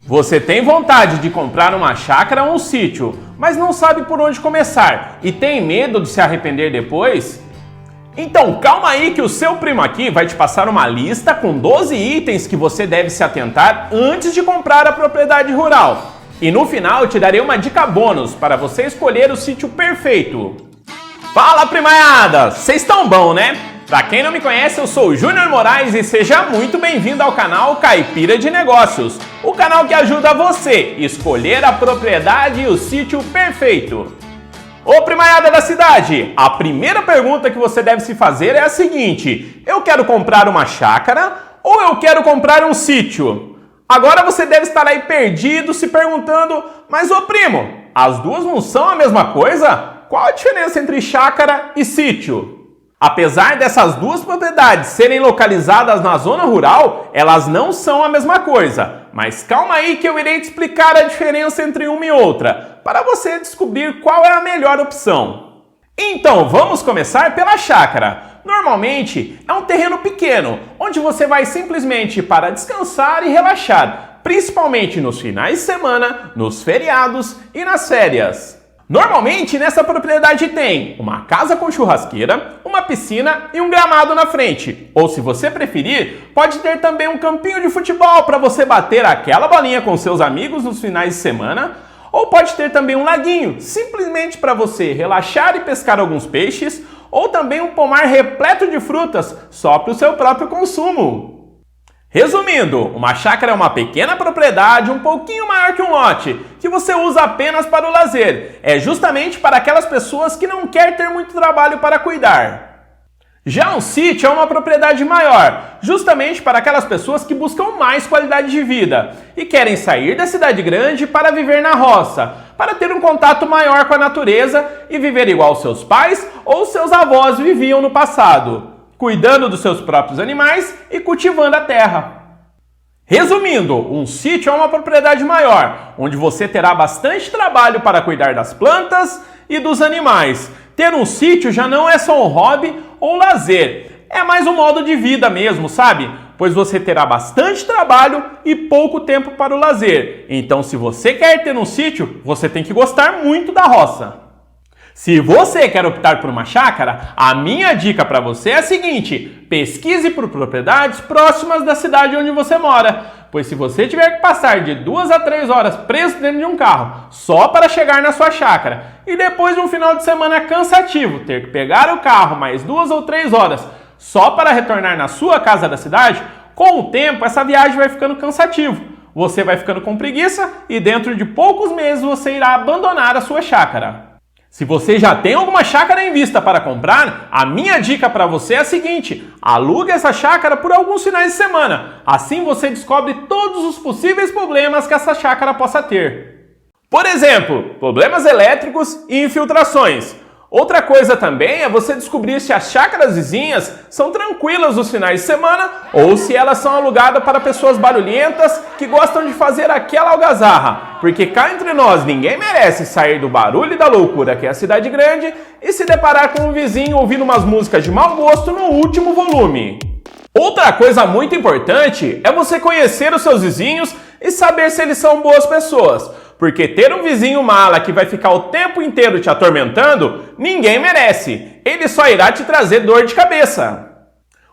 Você tem vontade de comprar uma chácara ou um sítio, mas não sabe por onde começar e tem medo de se arrepender depois? Então calma aí que o seu primo aqui vai te passar uma lista com 12 itens que você deve se atentar antes de comprar a propriedade rural. E no final eu te darei uma dica bônus para você escolher o sítio perfeito. Fala, primaiada! Vocês estão bom, né? Pra quem não me conhece, eu sou o Júnior Moraes e seja muito bem-vindo ao canal Caipira de Negócios, o canal que ajuda você a escolher a propriedade e o sítio perfeito. Ô primaiada da cidade, a primeira pergunta que você deve se fazer é a seguinte: eu quero comprar uma chácara ou eu quero comprar um sítio? Agora você deve estar aí perdido se perguntando, mas ô primo, as duas não são a mesma coisa? Qual a diferença entre chácara e sítio? Apesar dessas duas propriedades serem localizadas na zona rural, elas não são a mesma coisa. Mas calma aí que eu irei te explicar a diferença entre uma e outra, para você descobrir qual é a melhor opção. Então vamos começar pela chácara. Normalmente é um terreno pequeno, onde você vai simplesmente para descansar e relaxar, principalmente nos finais de semana, nos feriados e nas férias. Normalmente nessa propriedade tem uma casa com churrasqueira, uma piscina e um gramado na frente. Ou se você preferir, pode ter também um campinho de futebol para você bater aquela bolinha com seus amigos nos finais de semana. Ou pode ter também um laguinho, simplesmente para você relaxar e pescar alguns peixes. Ou também um pomar repleto de frutas, só para o seu próprio consumo. Resumindo, uma chácara é uma pequena propriedade um pouquinho maior que um lote, que você usa apenas para o lazer. É justamente para aquelas pessoas que não querem ter muito trabalho para cuidar. Já um sítio é uma propriedade maior, justamente para aquelas pessoas que buscam mais qualidade de vida e querem sair da cidade grande para viver na roça, para ter um contato maior com a natureza e viver igual seus pais ou seus avós viviam no passado, cuidando dos seus próprios animais e cultivando a terra. Resumindo, um sítio é uma propriedade maior, onde você terá bastante trabalho para cuidar das plantas e dos animais. Ter um sítio já não é só um hobby ou lazer, é mais um modo de vida mesmo, sabe? Pois você terá bastante trabalho e pouco tempo para o lazer. Então, se você quer ter um sítio, você tem que gostar muito da roça. Se você quer optar por uma chácara, a minha dica para você é a seguinte: pesquise por propriedades próximas da cidade onde você mora, pois se você tiver que passar de 2 a 3 horas preso dentro de um carro só para chegar na sua chácara e depois de um final de semana cansativo ter que pegar o carro mais 2 ou 3 horas só para retornar na sua casa da cidade, com o tempo essa viagem vai ficando cansativo. Você vai ficando com preguiça e dentro de poucos meses você irá abandonar a sua chácara. Se você já tem alguma chácara em vista para comprar, a minha dica para você é a seguinte: alugue essa chácara por alguns finais de semana. Assim você descobre todos os possíveis problemas que essa chácara possa ter. Por exemplo, problemas elétricos e infiltrações. Outra coisa também é você descobrir se as chácaras vizinhas são tranquilas nos finais de semana ou se elas são alugadas para pessoas barulhentas que gostam de fazer aquela algazarra. Porque cá entre nós, ninguém merece sair do barulho e da loucura que é a cidade grande e se deparar com um vizinho ouvindo umas músicas de mau gosto no último volume. Outra coisa muito importante é você conhecer os seus vizinhos e saber se eles são boas pessoas. Porque ter um vizinho mala que vai ficar o tempo inteiro te atormentando, ninguém merece. Ele só irá te trazer dor de cabeça.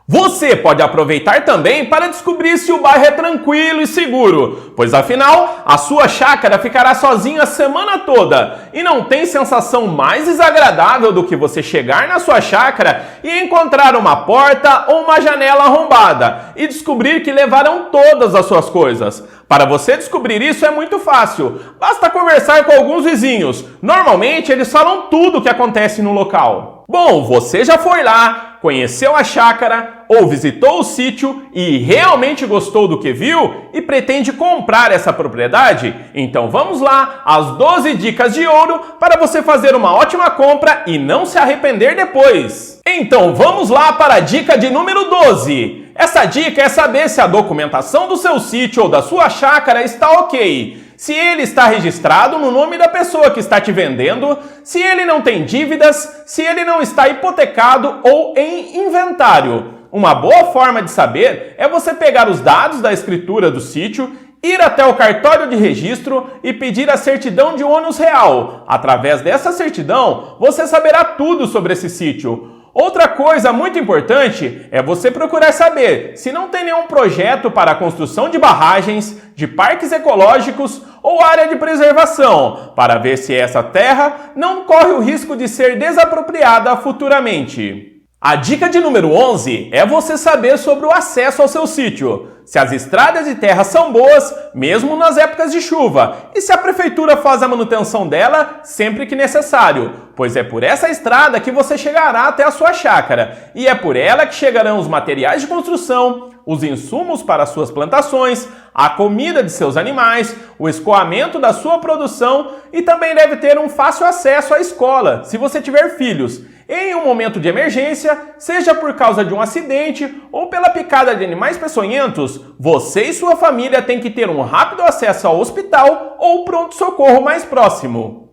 Você pode aproveitar também para descobrir se o bairro é tranquilo e seguro, pois afinal, a sua chácara ficará sozinha a semana toda e não tem sensação mais desagradável do que você chegar na sua chácara e encontrar uma porta ou uma janela arrombada e descobrir que levaram todas as suas coisas. Para você descobrir isso é muito fácil, basta conversar com alguns vizinhos. Normalmente eles falam tudo o que acontece no local. Bom, você já foi lá, conheceu a chácara ou visitou o sítio e realmente gostou do que viu e pretende comprar essa propriedade? Então vamos lá, as 12 dicas de ouro para você fazer uma ótima compra e não se arrepender depois. Então vamos lá para a dica de número 12. Essa dica é saber se a documentação do seu sítio ou da sua chácara está ok. Se ele está registrado no nome da pessoa que está te vendendo, se ele não tem dívidas, se ele não está hipotecado ou em inventário. Uma boa forma de saber é você pegar os dados da escritura do sítio Ir até o cartório de registro e pedir a certidão de ônus real. Através dessa certidão, você saberá tudo sobre esse sítio. Outra coisa muito importante é você procurar saber se não tem nenhum projeto para a construção de barragens, de parques ecológicos ou área de preservação, para ver se essa terra não corre o risco de ser desapropriada futuramente. A dica de número 11 é você saber sobre o acesso ao seu sítio. Se as estradas de terra são boas, mesmo nas épocas de chuva, e se a prefeitura faz a manutenção dela sempre que necessário, pois é por essa estrada que você chegará até a sua chácara, e é por ela que chegarão os materiais de construção, os insumos para suas plantações, a comida de seus animais, o escoamento da sua produção e também deve ter um fácil acesso à escola, se você tiver filhos. Em um momento de emergência, seja por causa de um acidente ou pela picada de animais peçonhentos, você e sua família têm que ter um rápido acesso ao hospital ou pronto-socorro mais próximo.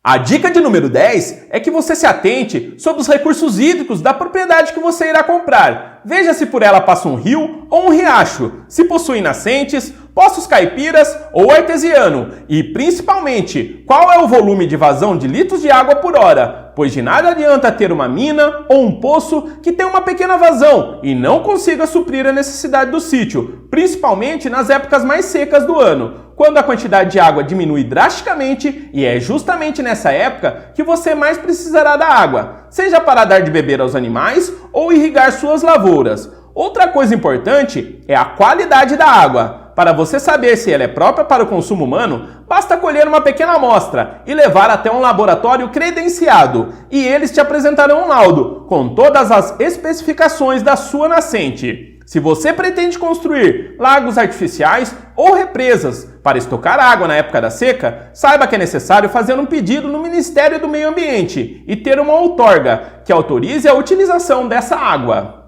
A dica de número 10 é que você se atente sobre os recursos hídricos da propriedade que você irá comprar. Veja se por ela passa um rio ou um riacho, se possui nascentes, poços caipiras ou artesiano e, principalmente, qual é o volume de vazão de litros de água por hora, pois de nada adianta ter uma mina ou um poço que tem uma pequena vazão e não consiga suprir a necessidade do sítio, principalmente nas épocas mais secas do ano, quando a quantidade de água diminui drasticamente e é justamente nessa época que você mais precisará da água, seja para dar de beber aos animais ou irrigar suas lavouras. Outra coisa importante é a qualidade da água. Para você saber se ela é própria para o consumo humano, basta colher uma pequena amostra e levar até um laboratório credenciado, e eles te apresentarão um laudo com todas as especificações da sua nascente. Se você pretende construir lagos artificiais ou represas para estocar água na época da seca, saiba que é necessário fazer um pedido no Ministério do Meio Ambiente e ter uma outorga que autorize a utilização dessa água.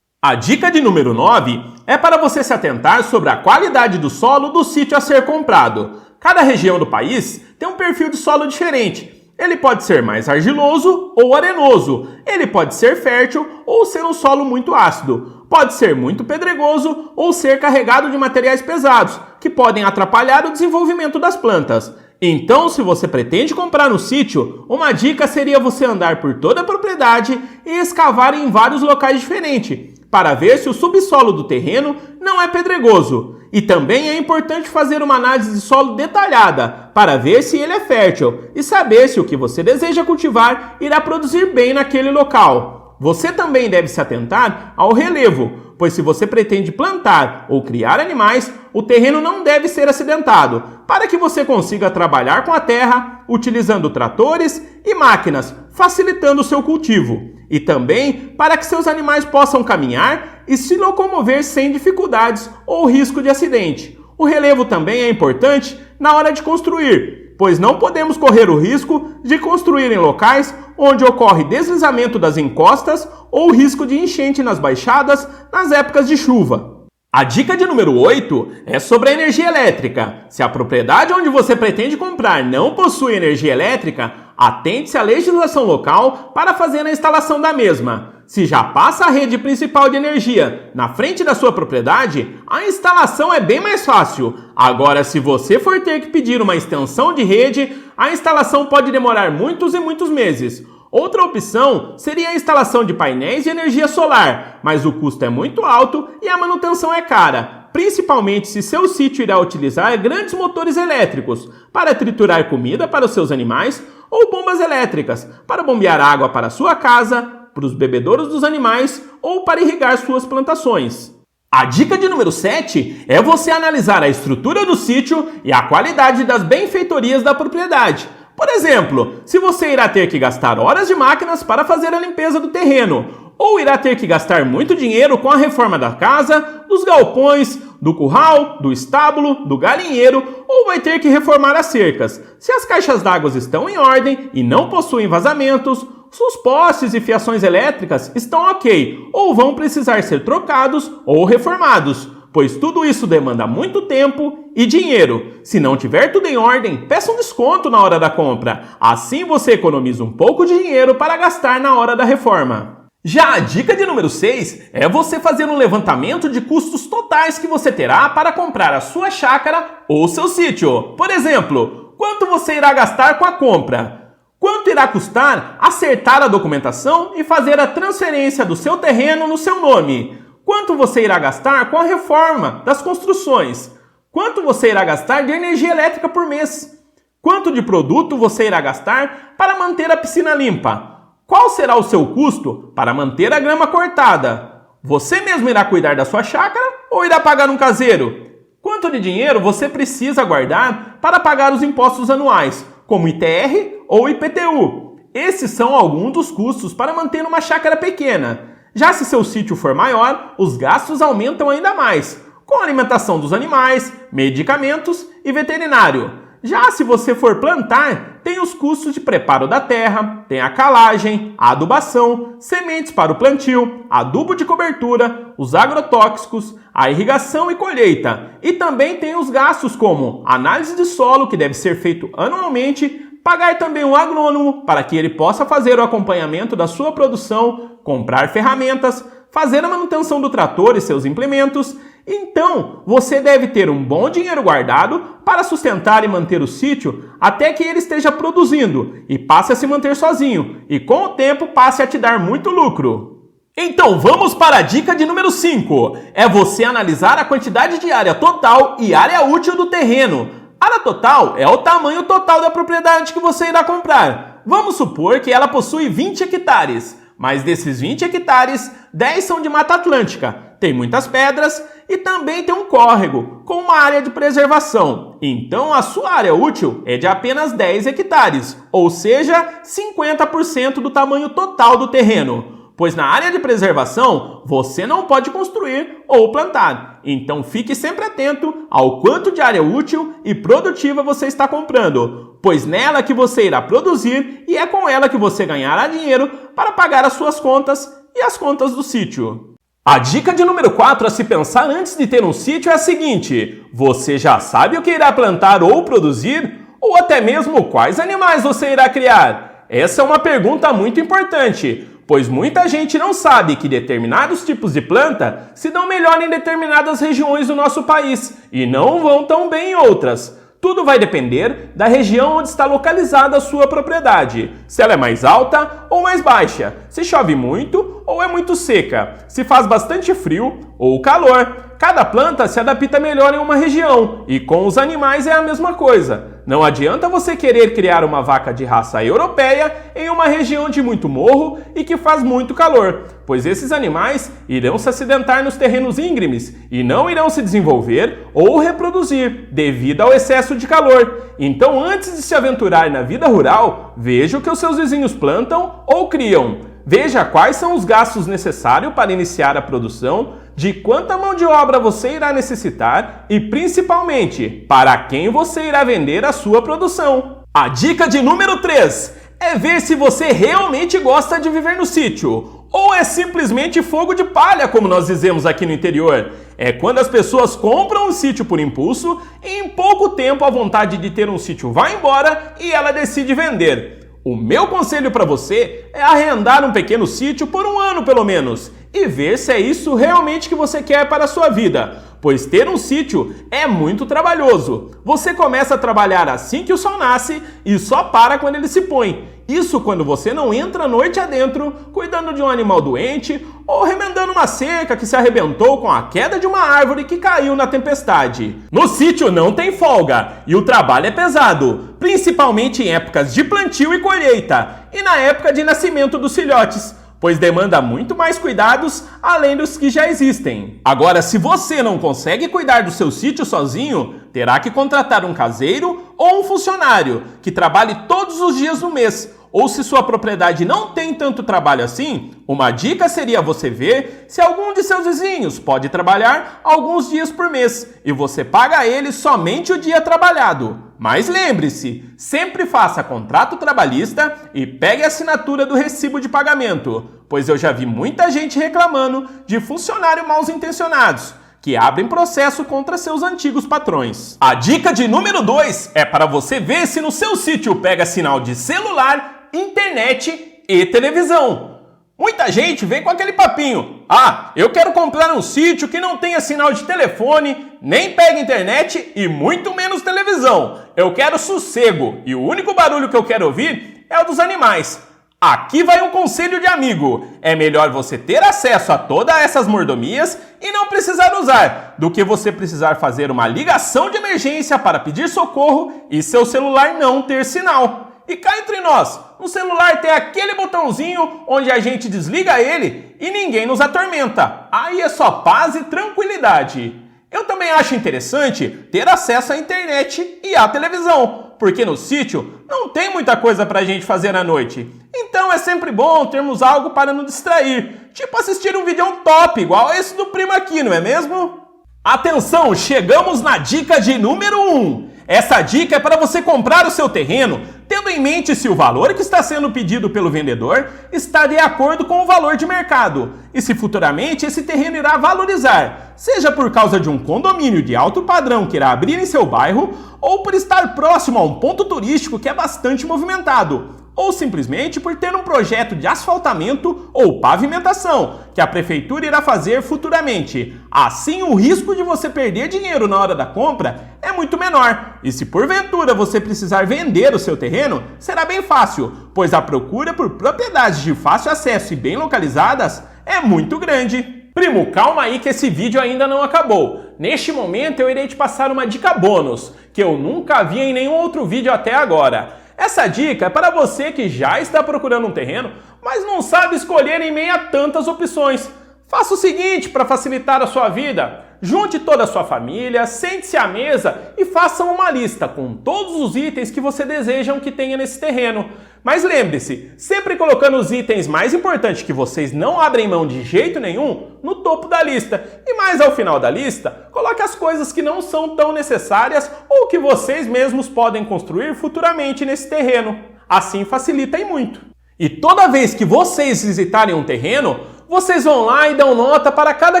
A dica de número 9 é para você se atentar sobre a qualidade do solo do sítio a ser comprado. Cada região do país tem um perfil de solo diferente. Ele pode ser mais argiloso ou arenoso. Ele pode ser fértil ou ser um solo muito ácido. Pode ser muito pedregoso ou ser carregado de materiais pesados, que podem atrapalhar o desenvolvimento das plantas. Então, se você pretende comprar um sítio, uma dica seria você andar por toda a propriedade e escavar em vários locais diferentes, para ver se o subsolo do terreno não é pedregoso. E também é importante fazer uma análise de solo detalhada, para ver se ele é fértil e saber se o que você deseja cultivar irá produzir bem naquele local. Você também deve se atentar ao relevo, pois se você pretende plantar ou criar animais, o terreno não deve ser acidentado, para que você consiga trabalhar com a terra, utilizando tratores e máquinas, facilitando o seu cultivo. E também para que seus animais possam caminhar e se locomover sem dificuldades ou risco de acidente. O relevo também é importante na hora de construir, pois não podemos correr o risco de construir em locais onde ocorre deslizamento das encostas ou risco de enchente nas baixadas nas épocas de chuva. A dica de número 8 é sobre a energia elétrica. Se a propriedade onde você pretende comprar não possui energia elétrica, atente-se à legislação local para fazer a instalação da mesma. Se já passa a rede principal de energia na frente da sua propriedade, a instalação é bem mais fácil. Agora, se você for ter que pedir uma extensão de rede, a instalação pode demorar muitos e muitos meses. Outra opção seria a instalação de painéis de energia solar, mas o custo é muito alto e a manutenção é cara, principalmente se seu sítio irá utilizar grandes motores elétricos para triturar comida para os seus animais ou bombas elétricas para bombear água para a sua casa, para os bebedouros dos animais ou para irrigar suas plantações. A dica de número 7 é você analisar a estrutura do sítio e a qualidade das benfeitorias da propriedade. Por exemplo, se você irá ter que gastar horas de máquinas para fazer a limpeza do terreno, ou irá ter que gastar muito dinheiro com a reforma da casa, dos galpões, do curral, do estábulo, do galinheiro, ou vai ter que reformar as cercas. Se as caixas d'água estão em ordem e não possuem vazamentos, os postes e fiações elétricas estão ok, ou vão precisar ser trocados ou reformados, pois tudo isso demanda muito tempo e dinheiro. Se não tiver tudo em ordem, peça um desconto na hora da compra. Assim você economiza um pouco de dinheiro para gastar na hora da reforma. Já a dica de número 6 é você fazer um levantamento de custos totais que você terá para comprar a sua chácara ou seu sítio. Por exemplo, quanto você irá gastar com a compra? Quanto irá custar acertar a documentação e fazer a transferência do seu terreno no seu nome? Quanto você irá gastar com a reforma das construções? Quanto você irá gastar de energia elétrica por mês? Quanto de produto você irá gastar para manter a piscina limpa? Qual será o seu custo para manter a grama cortada? Você mesmo irá cuidar da sua chácara ou irá pagar um caseiro? Quanto de dinheiro você precisa guardar para pagar os impostos anuais, como ITR ou IPTU? Esses são alguns dos custos para manter uma chácara pequena. Já se seu sítio for maior, os gastos aumentam ainda mais, com a alimentação dos animais, medicamentos e veterinário. Já se você for plantar, tem os custos de preparo da terra, tem a calagem, a adubação, sementes para o plantio, adubo de cobertura, os agrotóxicos, a irrigação e colheita. E também tem os gastos como análise de solo, que deve ser feito anualmente, pagar também um agrônomo para que ele possa fazer o acompanhamento da sua produção, comprar ferramentas, fazer a manutenção do trator e seus implementos. Então, você deve ter um bom dinheiro guardado para sustentar e manter o sítio até que ele esteja produzindo e passe a se manter sozinho e com o tempo passe a te dar muito lucro. Então vamos para a dica de número 5. É você analisar a quantidade de área total e área útil do terreno. Área total é o tamanho total da propriedade que você irá comprar. Vamos supor que ela possui 20 hectares. Mas desses 20 hectares, 10 são de Mata Atlântica, tem muitas pedras e também tem um córrego com uma área de preservação. Então a sua área útil é de apenas 10 hectares, ou seja, 50% do tamanho total do terreno. Pois na área de preservação, você não pode construir ou plantar. Então fique sempre atento ao quanto de área útil e produtiva você está comprando, pois nela que você irá produzir e é com ela que você ganhará dinheiro para pagar as suas contas e as contas do sítio. A dica de número 4 a se pensar antes de ter um sítio é a seguinte: você já sabe o que irá plantar ou produzir? Ou até mesmo quais animais você irá criar? Essa é uma pergunta muito importante, pois muita gente não sabe que determinados tipos de planta se dão melhor em determinadas regiões do nosso país e não vão tão bem em outras. Tudo vai depender da região onde está localizada a sua propriedade, se ela é mais alta ou mais baixa, se chove muito ou é muito seca, se faz bastante frio ou calor. Cada planta se adapta melhor em uma região e com os animais é a mesma coisa. Não adianta você querer criar uma vaca de raça europeia em uma região de muito morro e que faz muito calor, pois esses animais irão se acidentar nos terrenos íngremes e não irão se desenvolver ou reproduzir devido ao excesso de calor. Então, antes de se aventurar na vida rural, veja o que os seus vizinhos plantam ou criam. Veja quais são os gastos necessários para iniciar a produção, de quanta mão de obra você irá necessitar e, principalmente, para quem você irá vender a sua produção. A dica de número 3 é ver se você realmente gosta de viver no sítio, ou é simplesmente fogo de palha, como nós dizemos aqui no interior. É quando as pessoas compram um sítio por impulso e em pouco tempo a vontade de ter um sítio vai embora e ela decide vender. O meu conselho para você é arrendar um pequeno sítio por um ano pelo menos e ver se é isso realmente que você quer para a sua vida, pois ter um sítio é muito trabalhoso. Você começa a trabalhar assim que o sol nasce e só para quando ele se põe. Isso quando você não entra noite adentro cuidando de um animal doente ou remendando uma cerca que se arrebentou com a queda de uma árvore que caiu na tempestade. No sítio não tem folga e o trabalho é pesado, principalmente em épocas de plantio e colheita e na época de nascimento dos filhotes, pois demanda muito mais cuidados além dos que já existem. Agora, se você não consegue cuidar do seu sítio sozinho, terá que contratar um caseiro ou um funcionário que trabalhe todos os dias do mês. Ou se sua propriedade não tem tanto trabalho assim, uma dica seria você ver se algum de seus vizinhos pode trabalhar alguns dias por mês e você paga a ele somente o dia trabalhado. Mas lembre-se, sempre faça contrato trabalhista e pegue a assinatura do recibo de pagamento, pois eu já vi muita gente reclamando de funcionários mal intencionados que abrem processo contra seus antigos patrões. A dica de número 2 é para você ver se no seu sítio pega sinal de celular, internet e televisão. Muita gente vem com aquele papinho: ah, eu quero comprar um sítio que não tenha sinal de telefone, nem pega internet e muito menos televisão. Eu quero sossego e o único barulho que eu quero ouvir é o dos animais. Aqui vai um conselho de amigo: é melhor você ter acesso a todas essas mordomias e não precisar usar, do que você precisar fazer uma ligação de emergência para pedir socorro e seu celular não ter sinal. E cá entre nós, no celular tem aquele botãozinho onde a gente desliga ele e ninguém nos atormenta. Aí é só paz e tranquilidade. Eu também acho interessante ter acesso à internet e à televisão, porque no sítio não tem muita coisa pra gente fazer à noite. Então é sempre bom termos algo para nos distrair, tipo assistir um vídeo top, igual esse do primo aqui, não é mesmo? Atenção, chegamos na dica de número 1. Essa dica é para você comprar o seu terreno, tendo em mente se o valor que está sendo pedido pelo vendedor está de acordo com o valor de mercado e se futuramente esse terreno irá valorizar, seja por causa de um condomínio de alto padrão que irá abrir em seu bairro ou por estar próximo a um ponto turístico que é bastante movimentado, ou simplesmente por ter um projeto de asfaltamento ou pavimentação que a prefeitura irá fazer futuramente. Assim, o risco de você perder dinheiro na hora da compra é muito menor. E se porventura você precisar vender o seu terreno, será bem fácil, pois a procura por propriedades de fácil acesso e bem localizadas é muito grande. Primo, calma aí que esse vídeo ainda não acabou. Neste momento eu irei te passar uma dica bônus, que eu nunca vi em nenhum outro vídeo até agora. Essa dica é para você que já está procurando um terreno, mas não sabe escolher em meio a tantas opções. Faça o seguinte para facilitar a sua vida: junte toda a sua família, sente-se à mesa e façam uma lista com todos os itens que você deseja que tenha nesse terreno. Mas lembre-se, sempre colocando os itens mais importantes que vocês não abrem mão de jeito nenhum no topo da lista. E mais ao final da lista, coloque as coisas que não são tão necessárias ou que vocês mesmos podem construir futuramente nesse terreno. Assim facilita e muito. E toda vez que vocês visitarem um terreno, vocês vão lá e dão nota para cada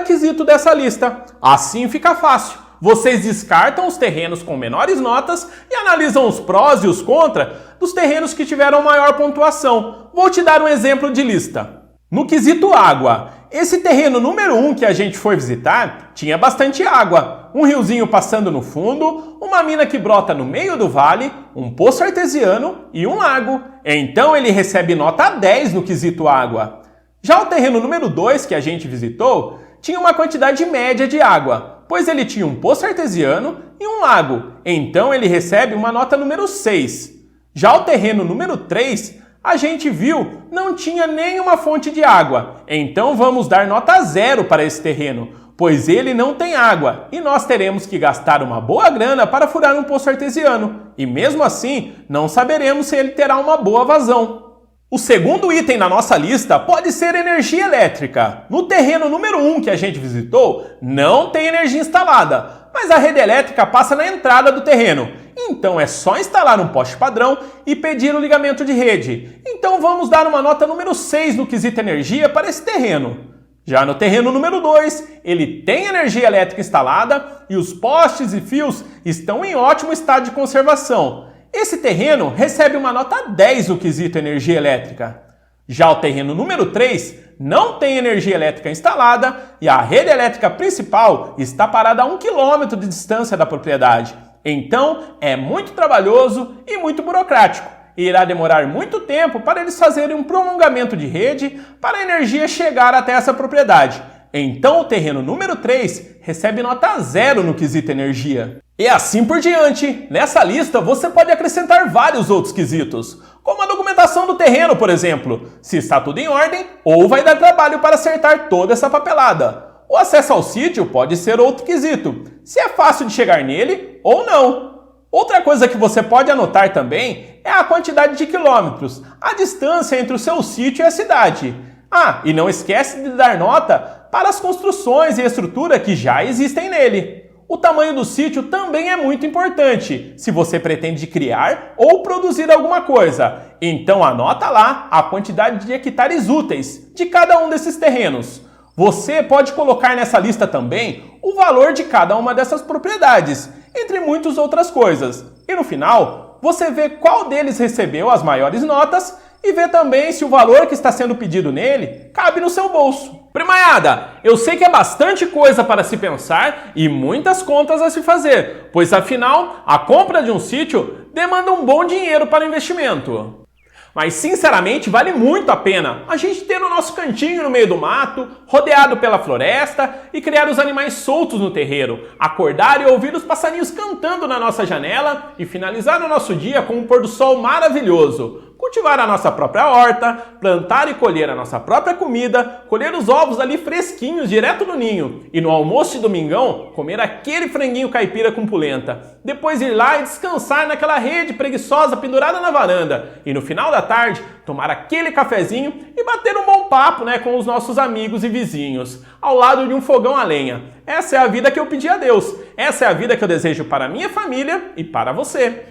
quesito dessa lista. Assim fica fácil. Vocês descartam os terrenos com menores notas e analisam os prós e os contras dos terrenos que tiveram maior pontuação. Vou te dar um exemplo de lista. No quesito água, esse terreno número 1 que a gente foi visitar tinha bastante água. Um riozinho passando no fundo, uma mina que brota no meio do vale, um poço artesiano e um lago. Então ele recebe nota 10 no quesito água. Já o terreno número 2 que a gente visitou tinha uma quantidade média de água, pois ele tinha um poço artesiano e um lago, então ele recebe uma nota número 6. Já o terreno número 3, a gente viu, não tinha nenhuma fonte de água, então vamos dar nota 0 para esse terreno, pois ele não tem água e nós teremos que gastar uma boa grana para furar um poço artesiano, e mesmo assim não saberemos se ele terá uma boa vazão. O segundo item na nossa lista pode ser energia elétrica. No terreno número 1 que a gente visitou, não tem energia instalada, mas a rede elétrica passa na entrada do terreno. Então é só instalar um poste padrão e pedir o ligamento de rede. Então vamos dar uma nota número 6 no quesito energia para esse terreno. Já no terreno número 2, ele tem energia elétrica instalada e os postes e fios estão em ótimo estado de conservação. Esse terreno recebe uma nota 10 no quesito energia elétrica. Já o terreno número 3 não tem energia elétrica instalada e a rede elétrica principal está parada a 1 km de distância da propriedade. Então é muito trabalhoso e muito burocrático. E irá demorar muito tempo para eles fazerem um prolongamento de rede para a energia chegar até essa propriedade. Então o terreno número 3 recebe nota 0 no quesito energia. E assim por diante. Nessa lista você pode acrescentar vários outros quesitos, como a documentação do terreno, por exemplo, se está tudo em ordem ou vai dar trabalho para acertar toda essa papelada. O acesso ao sítio pode ser outro quesito, se é fácil de chegar nele ou não. Outra coisa que você pode anotar também é a quantidade de quilômetros, a distância entre o seu sítio e a cidade. Ah, e não esquece de dar nota para as construções e estrutura que já existem nele. O tamanho do sítio também é muito importante, se você pretende criar ou produzir alguma coisa. Então anota lá a quantidade de hectares úteis de cada um desses terrenos. Você pode colocar nessa lista também o valor de cada uma dessas propriedades, entre muitas outras coisas. E no final, você vê qual deles recebeu as maiores notas e ver também se o valor que está sendo pedido nele cabe no seu bolso. Primaiada, eu sei que é bastante coisa para se pensar e muitas contas a se fazer, pois afinal, a compra de um sítio demanda um bom dinheiro para investimento. Mas sinceramente vale muito a pena a gente ter o nosso cantinho no meio do mato, rodeado pela floresta e criar os animais soltos no terreiro, acordar e ouvir os passarinhos cantando na nossa janela e finalizar o nosso dia com um pôr do sol maravilhoso. Cultivar a nossa própria horta, plantar e colher a nossa própria comida, colher os ovos ali fresquinhos direto no ninho e no almoço de domingão comer aquele franguinho caipira com polenta. Depois ir lá e descansar naquela rede preguiçosa pendurada na varanda e no final da tarde tomar aquele cafezinho e bater um bom papo, com os nossos amigos e vizinhos, ao lado de um fogão a lenha. Essa é a vida que eu pedi a Deus. Essa é a vida que eu desejo para a minha família e para você.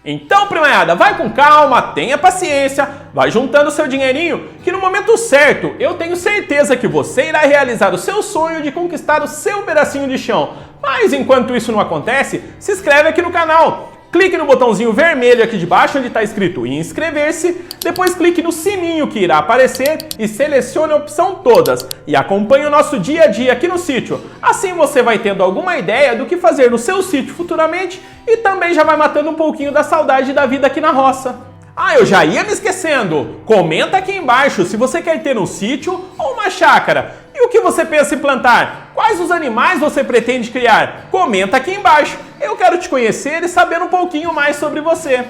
Então, primaiada, vai com calma, tenha paciência, vai juntando seu dinheirinho, que no momento certo eu tenho certeza que você irá realizar o seu sonho de conquistar o seu pedacinho de chão. Mas enquanto isso não acontece, se inscreve aqui no canal. Clique no botãozinho vermelho aqui de baixo onde está escrito inscrever-se, depois clique no sininho que irá aparecer e selecione a opção todas e acompanhe o nosso dia a dia aqui no sítio. Assim você vai tendo alguma ideia do que fazer no seu sítio futuramente e também já vai matando um pouquinho da saudade da vida aqui na roça. Eu já ia me esquecendo! Comenta aqui embaixo se você quer ter um sítio ou uma chácara. E o que você pensa em plantar? Quais os animais você pretende criar? Comenta aqui embaixo. Eu quero te conhecer e saber um pouquinho mais sobre você.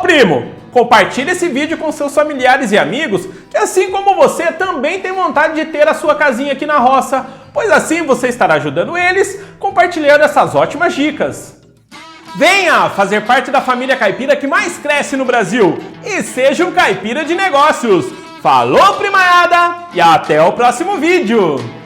Primo, compartilhe esse vídeo com seus familiares e amigos, que assim como você também tem vontade de ter a sua casinha aqui na roça, pois assim você estará ajudando eles compartilhando essas ótimas dicas. Venha fazer parte da família caipira que mais cresce no Brasil e seja um caipira de negócios. Falou, primaiada, e até o próximo vídeo!